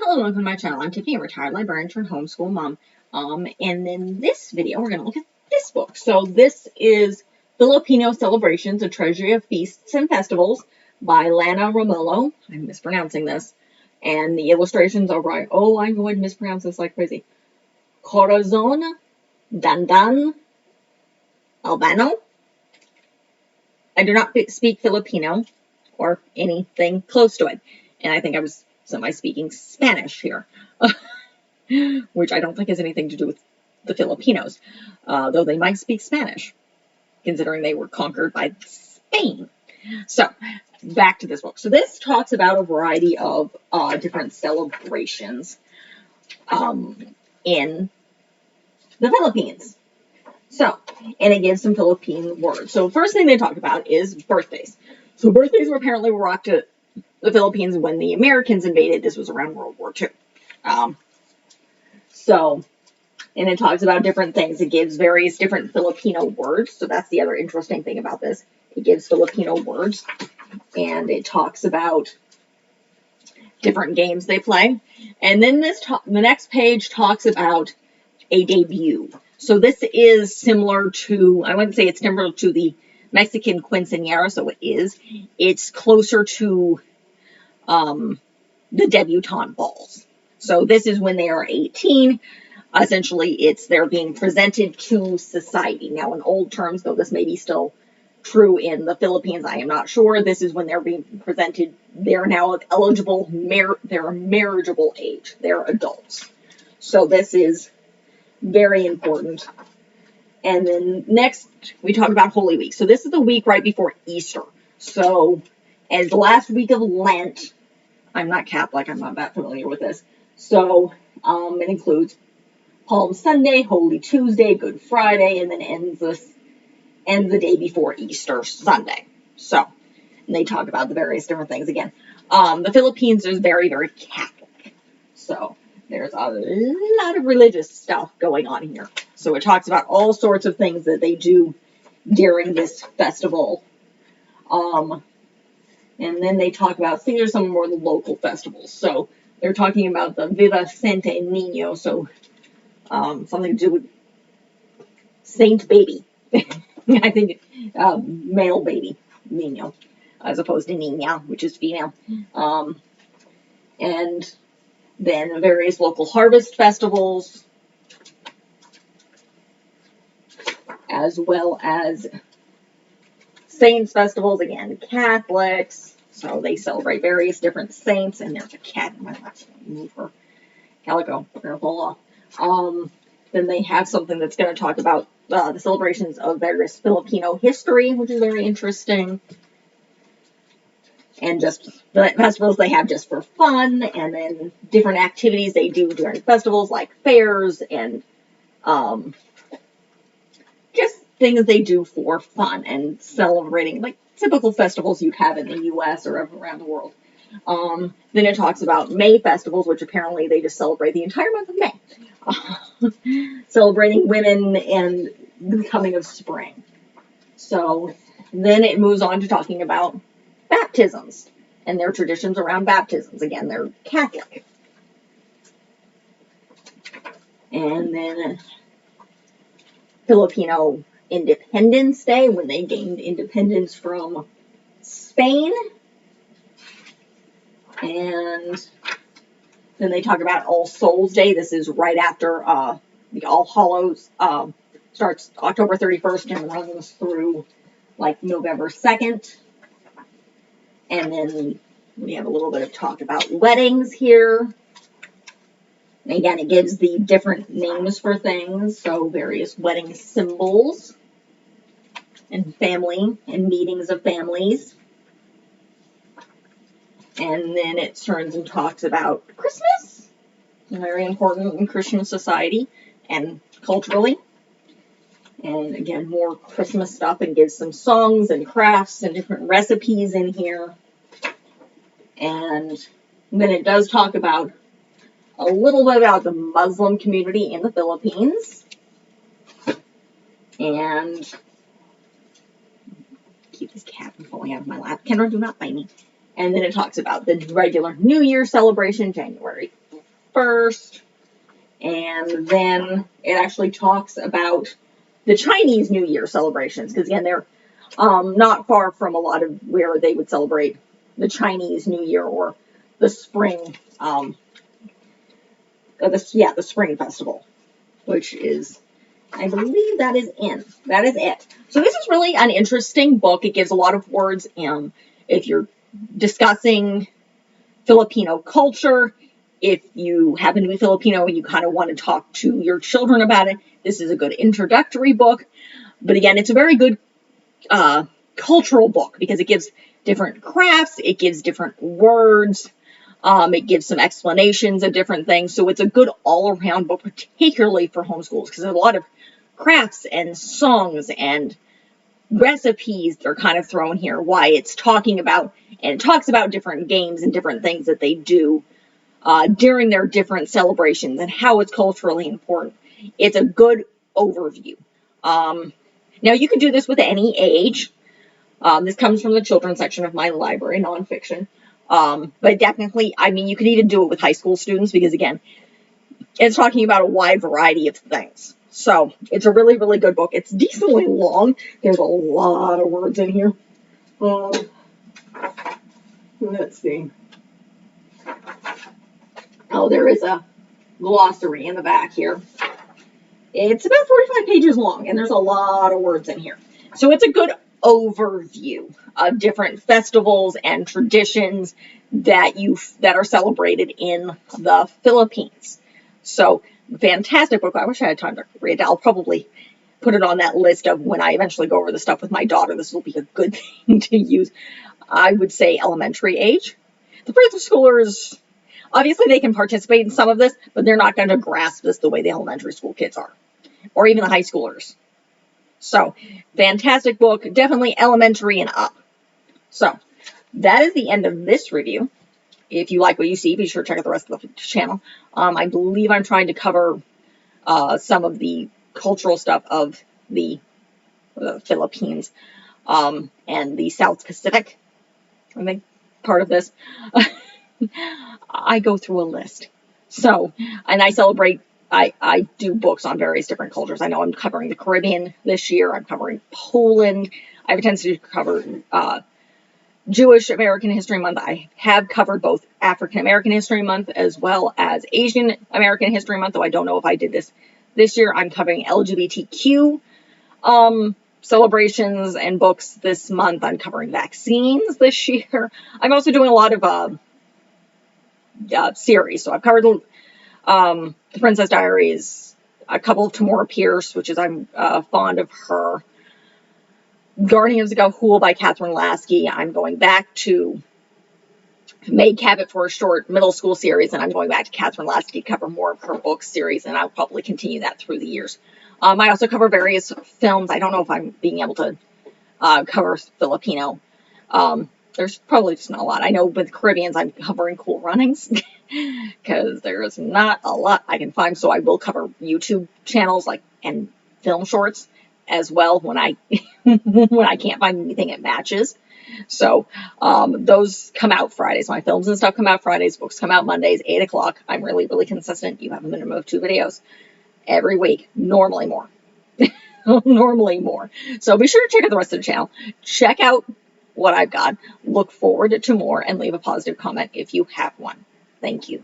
Hello, welcome to my channel. I'm Tiffany, a retired librarian turned homeschool mom. And in this video, we're going to look at this book. So this is Filipino Celebrations, a Treasury of Feasts and Festivals by Liana Romulo. I'm mispronouncing this. And the illustrations are by, I'm going to mispronounce this like crazy. Corazon Dandan Albano. I do not speak Filipino or anything close to it. And I think I was semi-speaking Spanish here, which I don't think has anything to do with the Filipinos, though they might speak Spanish, considering they were conquered by Spain. So, back to this book. So this talks about a variety of different celebrations in the Philippines. So, and it gives some Philippine words. So, first thing they talk about is birthdays. So, birthdays were apparently rocked to the Philippines when the Americans invaded. This was around World War II. And it talks about different things. It gives various different Filipino words. So that's the other interesting thing about this. It gives Filipino words. And it talks about different games they play. And then the next page talks about a debut. So this is similar to, I wouldn't say it's similar to the Mexican quinceañera, so it is. It's closer to the debutante balls. So this is when they are 18. Essentially, they're being presented to society. Now, in old terms, though this may be still true in the Philippines, I am not sure. This is when they're being presented. They're now eligible. They're a marriageable age. They're adults. So this is very important. And then next, we talk about Holy Week. So this is the week right before Easter. So as the last week of Lent, I'm not Catholic. I'm not that familiar with this. So it includes Palm Sunday, Holy Tuesday, Good Friday, and then ends the day before Easter Sunday. So, and they talk about the various different things again. The Philippines is very, very Catholic. So there's a lot of religious stuff going on here. So it talks about all sorts of things that they do during this festival. And then they talk about, these are some more local festivals. So they're talking about the Viva Sante Niño. So something to do with Saint Baby. I think male baby, Niño, as opposed to Niña, which is female. And then various local harvest festivals, as well as saints festivals, again, Catholics. So they celebrate various different saints. And there's a cat in my lap, so move her. Calico, we're going to pull off. Then they have something that's going to talk about the celebrations of various Filipino history, which is very interesting. And just the festivals they have just for fun, and then different activities they do during festivals, like fairs and just things they do for fun and celebrating, like typical festivals you'd have in the U.S. or around the world. Then it talks about May festivals, which apparently they just celebrate the entire month of May. Celebrating women and the coming of spring. So then it moves on to talking about baptisms and their traditions around baptisms. Again, they're Catholic. And then Filipino Independence Day, when they gained independence from Spain. And then they talk about All Souls Day. This is right after the All Hallows. Starts October 31st and runs through like November 2nd. And then we have a little bit of talk about weddings here. And again, it gives the different names for things. So various wedding symbols and family and meetings of families. And then it turns and talks about Christmas, very important in Christian society and culturally. And again, more Christmas stuff, and gives some songs and crafts and different recipes in here. And then it does talk about a little bit about the Muslim community in the Philippines. And keep this cat from falling out of my lap. Kendra, do not bite me. And then it talks about the regular New Year celebration, January 31st. And then it actually talks about the Chinese New Year celebrations, because again, they're not far from a lot of where they would celebrate the Chinese New Year or the spring, the spring festival, which is, I believe that is it. So this is really an interesting book. It gives a lot of words. If you're discussing Filipino culture, if you happen to be Filipino and you kind of want to talk to your children about it, this is a good introductory book. But again, it's a very good cultural book because it gives different crafts, it gives different words, it gives some explanations of different things. So it's a good all-around book, particularly for homeschoolers, because there's a lot of crafts and songs and recipes that are kind of thrown here, why it's talking about, and it talks about different games and different things that they do during their different celebrations and how it's culturally important. It's a good overview. Now, you could do this with any age. This comes from the children's section of my library, nonfiction. But definitely, I mean, you could even do it with high school students because, again, it's talking about a wide variety of things. So it's a really, really good book. It's decently long. There's a lot of words in here. Let's see. Oh, there is a glossary in the back here. It's about 45 pages long, and there's a lot of words in here. So it's a good overview of different festivals and traditions that are celebrated in the Philippines. So, fantastic book. I wish I had time to read it. I'll probably put it on that list of when I eventually go over the stuff with my daughter. This will be a good thing to use. I would say elementary age. The preschoolers, schoolers, obviously they can participate in some of this, but they're not going to grasp this the way the elementary school kids are, or even the high schoolers. So, fantastic book, definitely elementary and up. So, that is the end of this review. If you like what you see, be sure to check out the rest of the channel. I believe I'm trying to cover some of the cultural stuff of the Philippines and the South Pacific. I think part of this. I go through a list. So, and I celebrate, I do books on various different cultures. I know I'm covering the Caribbean this year. I'm covering Poland. I have a tendency to cover Jewish American History Month. I have covered both African American History Month as well as Asian American History Month, though I don't know if I did this year. I'm covering LGBTQ celebrations and books this month. I'm covering vaccines this year. I'm also doing a lot of series. So I've covered the Princess Diaries, a couple of Tamora Pierce, which is I'm fond of her. Guardians of Gahul by Catherine Lasky. I'm going back to May Cabot for a short middle school series, and I'm going back to Catherine Lasky to cover more of her book series, and I'll probably continue that through the years. I also cover various films. I don't know if I'm being able to cover Filipino. There's probably just not a lot. I know with Caribbeans, I'm covering Cool Runnings because there's not a lot I can find, so I will cover YouTube channels and film shorts as well when I when I can't find anything that matches. So those come out Fridays. My films and stuff come out Fridays. Books come out Mondays, 8 o'clock. I'm really, really consistent. You have a minimum of 2 videos every week. Normally more. Normally more. So be sure to check out the rest of the channel. Check out what I've got. Look forward to more and leave a positive comment if you have one. Thank you.